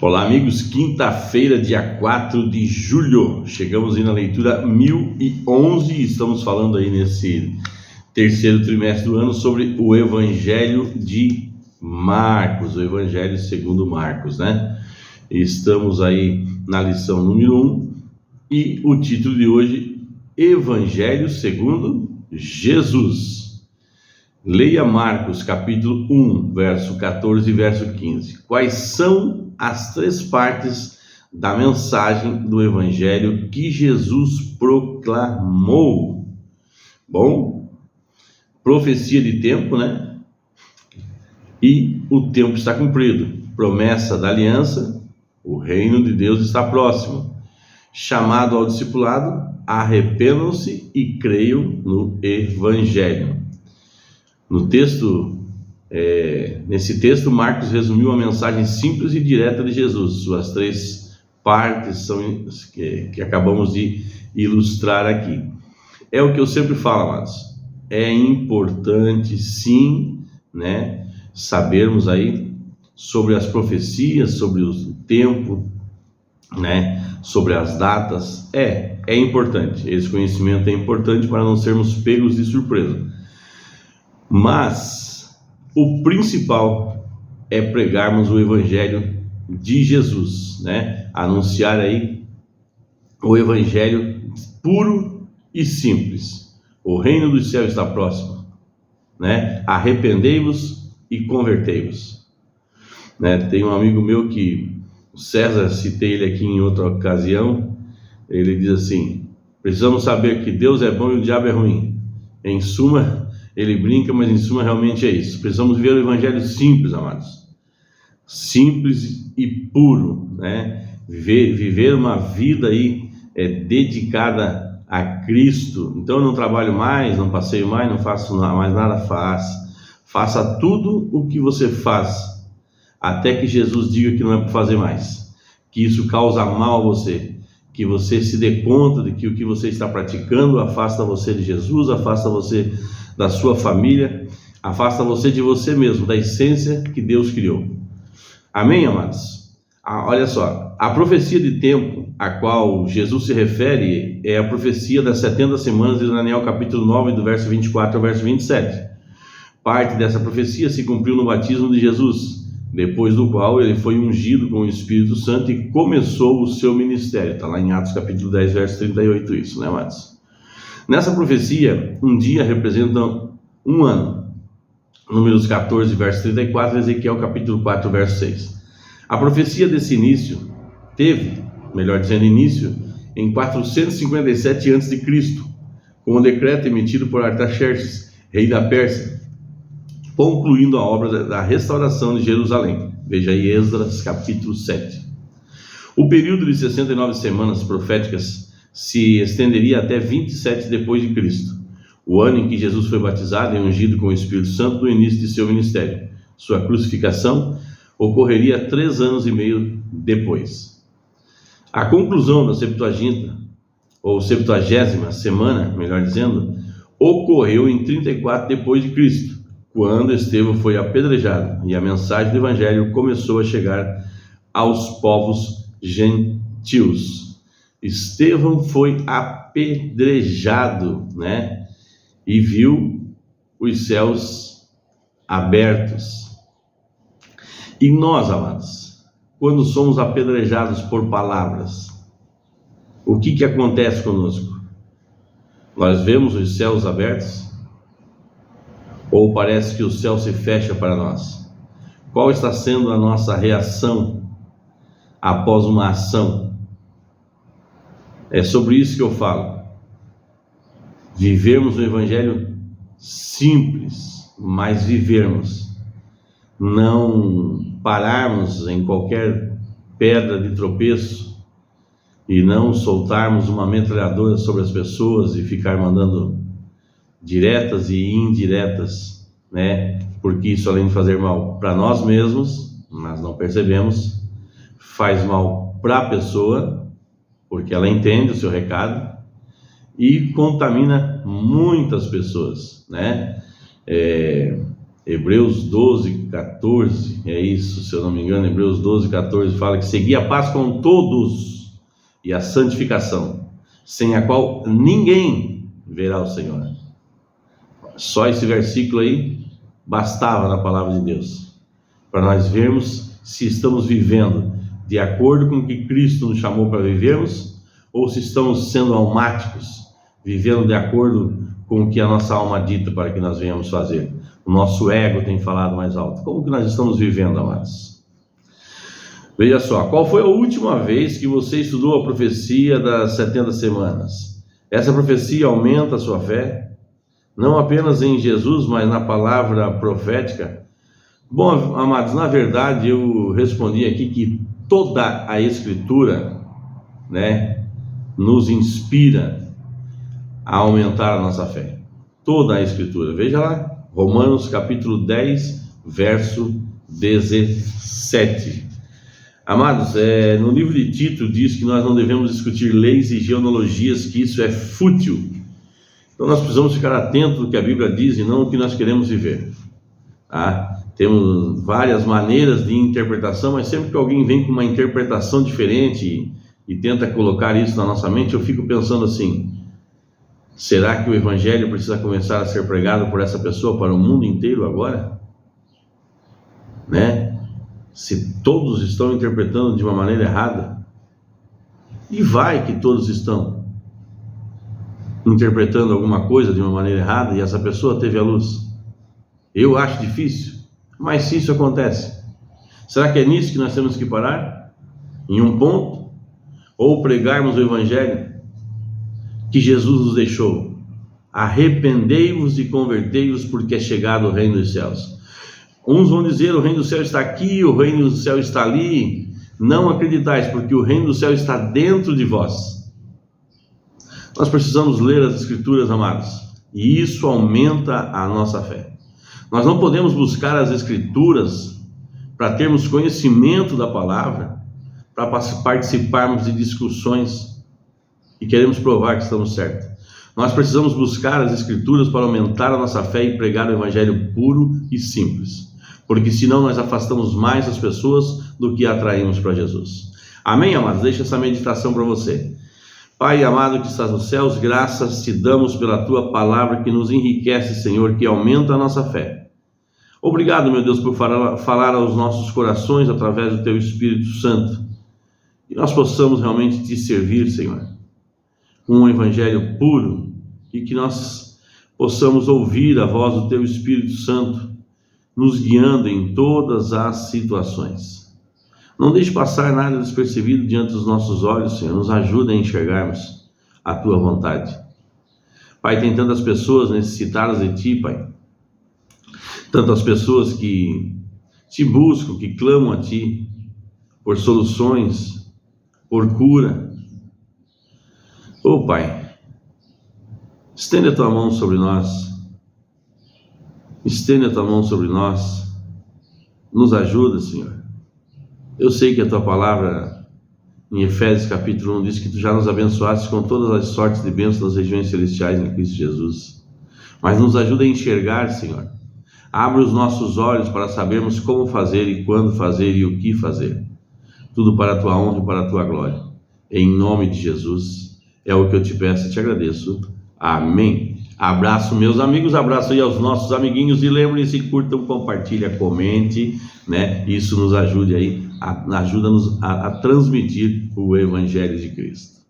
Olá, amigos. Quinta-feira, dia 4 de julho. Chegamos aí na leitura 1011 e estamos falando aí nesse terceiro trimestre do ano sobre o Evangelho de Marcos, o Evangelho segundo Marcos, né? Estamos aí na lição número 1 e o título de hoje, Evangelho segundo Jesus. Leia Marcos, capítulo 1, verso 14 e verso 15. Quais são as três partes da mensagem do Evangelho que Jesus proclamou? Bom, profecia de tempo, né? E o tempo está cumprido. Promessa da aliança, o reino de Deus está próximo. Chamado ao discipulado, arrependam-se e creiam no Evangelho. No texto, nesse texto, Marcos resumiu a mensagem simples e direta de Jesus. Suas três partes são que acabamos de ilustrar aqui. É o que eu sempre falo, amados. É importante, sim, né, sabermos aí sobre as profecias, sobre o tempo, né, sobre as datas. É importante. Esse conhecimento é importante para não sermos pegos de surpresa. Mas o principal é pregarmos o Evangelho de Jesus, né? Anunciar aí o Evangelho puro e simples. O reino dos céus está próximo, né? Arrependei-vos e convertei-vos, né? Tem um amigo meu que, o César, citei ele aqui em outra ocasião, ele diz assim: precisamos saber que Deus é bom e o diabo é ruim. Em suma, ele brinca, mas em suma realmente é isso. Precisamos ver o Evangelho simples, amados. Simples e puro, né? Viver uma vida aí dedicada a Cristo. Então eu não trabalho mais, não passeio mais, não faço mais nada, faça tudo o que você faz, até que Jesus diga que não é para fazer mais, que isso causa mal a você, que você se dê conta de que o que você está praticando afasta você de Jesus, afasta você da sua família, afasta você de você mesmo, da essência que Deus criou. Amém, amados? Olha só, a profecia de tempo a qual Jesus se refere é a profecia das 70 semanas de Daniel, capítulo 9, do verso 24 ao verso 27. Parte dessa profecia se cumpriu no batismo de Jesus, depois do qual ele foi ungido com o Espírito Santo e começou o seu ministério. Está lá em Atos capítulo 10, verso 38, isso, né, amados? Nessa profecia, um dia representa um ano. Números 14, verso 34, Ezequiel capítulo 4, verso 6. A profecia desse início teve, melhor dizendo, início em 457 a.C., com o decreto emitido por Artaxerxes, rei da Pérsia, concluindo a obra da restauração de Jerusalém. Veja aí Esdras capítulo 7. O período de 69 semanas proféticas se estenderia até 27 depois de Cristo, o ano em que Jesus foi batizado e ungido com o Espírito Santo no início de seu ministério. Sua crucificação ocorreria 3 anos e meio depois. A conclusão da Septuaginta, ou 70ª semana, melhor dizendo, ocorreu em 34 depois de Cristo, quando Estevão foi apedrejado e a mensagem do Evangelho começou a chegar aos povos gentios. Estevão foi apedrejado, né? E viu os céus abertos. E nós, amados, quando somos apedrejados por palavras, o que acontece conosco? Nós vemos os céus abertos? Ou parece que o céu se fecha para nós? Qual está sendo a nossa reação após uma ação? É sobre isso que eu falo. Vivermos o Evangelho simples, mas vivermos. Não pararmos em qualquer pedra de tropeço e não soltarmos uma metralhadora sobre as pessoas e ficar mandando diretas e indiretas, né? Porque isso, além de fazer mal para nós mesmos, mas não percebemos, faz mal para a pessoa, porque ela entende o seu recado e contamina muitas pessoas, né? Hebreus 12, 14, é isso, se eu não me engano, Hebreus 12, 14 fala que segui a paz com todos e a santificação, sem a qual ninguém verá o Senhor. Só esse versículo aí bastava na palavra de Deus, para nós vermos se estamos vivendo de acordo com o que Cristo nos chamou para vivermos, ou se estamos sendo almáticos, vivendo de acordo com o que a nossa alma dita para que nós venhamos fazer. O nosso ego tem falado mais alto. Como que nós estamos vivendo, amados? Veja só, qual foi a última vez que você estudou a profecia das 70 semanas? Essa profecia aumenta a sua fé? Não apenas em Jesus, mas na palavra profética? Bom, amados, na verdade eu respondi aqui que toda a Escritura, né, nos inspira a aumentar a nossa fé. Toda a Escritura. Veja lá, Romanos capítulo 10, verso 17. Amados, no livro de Tito diz que nós não devemos discutir leis e genealogias, que isso é fútil. Então nós precisamos ficar atentos ao que a Bíblia diz e não o que nós queremos viver. Tá? Temos várias maneiras de interpretação, mas sempre que alguém vem com uma interpretação diferente e tenta colocar isso na nossa mente, eu fico pensando assim: será que o Evangelho precisa começar a ser pregado por essa pessoa para o mundo inteiro agora? Né? Se todos estão interpretando de uma maneira errada, e vai que todos estão interpretando alguma coisa de uma maneira errada e essa pessoa teve a luz. Eu acho difícil, mas se isso acontece, será que é nisso que nós temos que parar? Em um ponto? Ou pregarmos o Evangelho que Jesus nos deixou? Arrependei-vos e convertei-vos, porque é chegado o reino dos céus. Uns vão dizer: o reino do céu está aqui, o reino do céu está ali. Não acreditais, porque o reino do céu está dentro de vós. Nós precisamos ler as Escrituras, amados, e isso aumenta a nossa fé. Nós não podemos buscar as Escrituras para termos conhecimento da palavra, para participarmos de discussões e queremos provar que estamos certos. Nós precisamos buscar as Escrituras para aumentar a nossa fé e pregar o Evangelho puro e simples, porque senão nós afastamos mais as pessoas do que atraímos para Jesus. Amém, amados? Deixa essa meditação para você. Pai amado que estás nos céus, graças te damos pela tua palavra que nos enriquece, Senhor, que aumenta a nossa fé. Obrigado, meu Deus, por falar aos nossos corações através do teu Espírito Santo, que nós possamos realmente te servir, Senhor, com um Evangelho puro, e que nós possamos ouvir a voz do teu Espírito Santo nos guiando em todas as situações. Não deixe passar nada despercebido diante dos nossos olhos, Senhor. Nos ajuda a enxergarmos a tua vontade. Pai, tem tantas pessoas necessitadas de ti, Pai. Tantas pessoas que te buscam, que clamam a ti por soluções, por cura. Oh, Pai, estende a tua mão sobre nós. Estende a tua mão sobre nós. Nos ajuda, Senhor. Eu sei que a tua palavra em Efésios capítulo 1 diz que tu já nos abençoaste com todas as sortes de bênçãos das regiões celestiais em Cristo Jesus. Mas nos ajuda a enxergar, Senhor. Abre os nossos olhos para sabermos como fazer e quando fazer e o que fazer. Tudo para a tua honra e para a tua glória. Em nome de Jesus, é o que eu te peço e te agradeço. Amém. Abraço, meus amigos, abraço aí aos nossos amiguinhos, e lembrem-se, curtam, compartilhem, comente, né? Isso nos ajude aí, ajuda-nos a transmitir o Evangelho de Cristo.